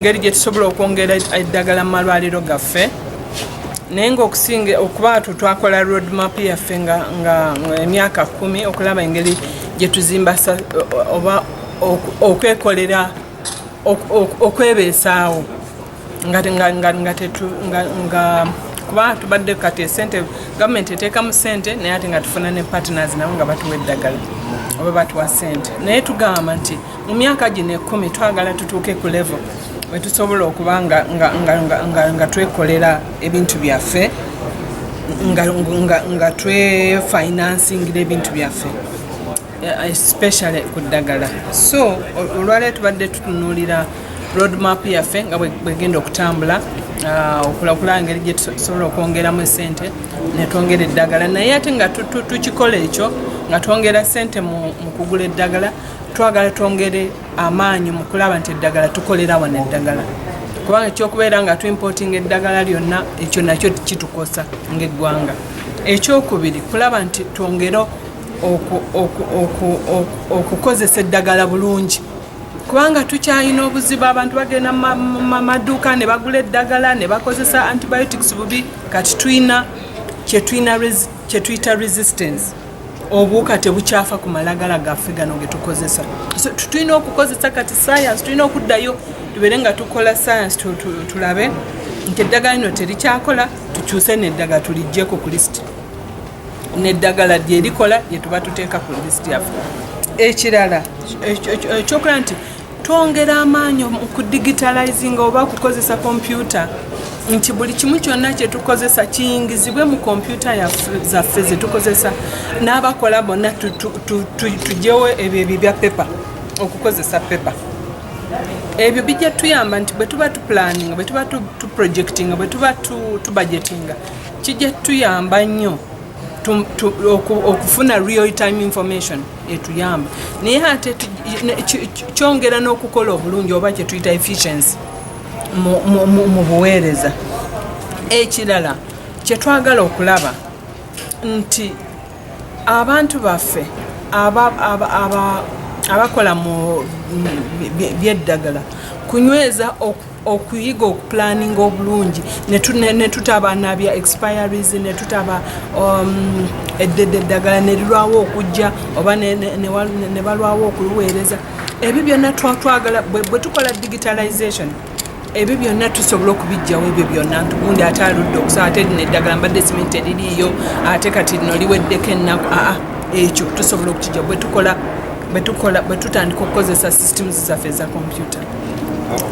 ngeri gye tusobola okwongera eddagala mu malwaliro gaffe naye ng'okusinga okuba twakola road map yaffe nga emyaka 10 okulaba engeri gye tuzimba oba okwekolera okwebeesaawo nga kuba tubadde kati esente gavumenti eteekamu sente naye ate nga tufuna ne partners nabo nga batuwa eddagala oba batuwa sente naye tugamba nti mu myaka gino 10 twagala tutuuke ku level we tusobola okuba nga twekolera ebintu byaffe nga twefinansingira ebintu byaffe especially ku ddagala. So olwaleero tubadde tutunuulira road map yaffe nga bwegenda okutambula okulaba engeri gye tusobola okwongeramu sente ne twongera eddagala naye ate nga tukikola ekyo nga twongera sente mu kugula eddagala twagala twongere amaanyi mu kulaba nti eddagala tukolera wano eddagala kubanga ekyokubeera nga tuimporting eddagala lyonna ekyo nakyo kitukosa ng'eggwanga. Ekyokubiri kulaba nti twongere okukozesa eddagala bulungi kubanga tukyalina obuzibu abantu bagenda mu maduuka ne bagula eddagala ne bakozesa antibiotics bubi kati kyetuyita resistance obuwuka tebukyafa ku malagala gaffe gano ge tukozesa. So tulina okukozesa kati science, tulina okuddayo tubeere nga tukola science tulabe nti eddagala lino terikyakola tukyuse n'eddagala tuliggyeko ku list n'eddagala lye likola lye tuba tuteeka ku list yaffe. Ekirala ekyokola nti twongera amaanyi ku digitalizing oba kukozesa kompyuta nti buli kimu kyonna kye tukozesa kiyingizibwe mu kompyuta zaffe ze tukozesa n'abakola bonna tugyewo ebyo bya pepa okukozesa pepa. Ebyo bijja tuyamba nti bwe tuba tuplanning bwe tuba tuprojecting bwe tuba tubudgetinga kijja tuyamba nnyo okufuna real time information etuyamba naye ate kyongera n'okukola obulungi oba kye tuyita efficiency mu buweereza. Ekirala kye twagala okulaba nti abantu baffe abakola mu byeddagala kunyweza okuyiga okuplaninga obulungi ne tutaba nabya expiries ne tutaba eddagala ne lirwawo okujja oba ne balwawo okuluweereza. Ebyo byonna twagala bwe tukola digitalization ebyo byonna tusobola okubijjawo ebyo byonna ntugundi ate aludde okusaba ate lino eddagala mbadde simenti eririiyo ate kati lino liweddeko ennaku ekyo tusobola okukijja bwe tutandika okukozesa systems zaffe eza kompyuta.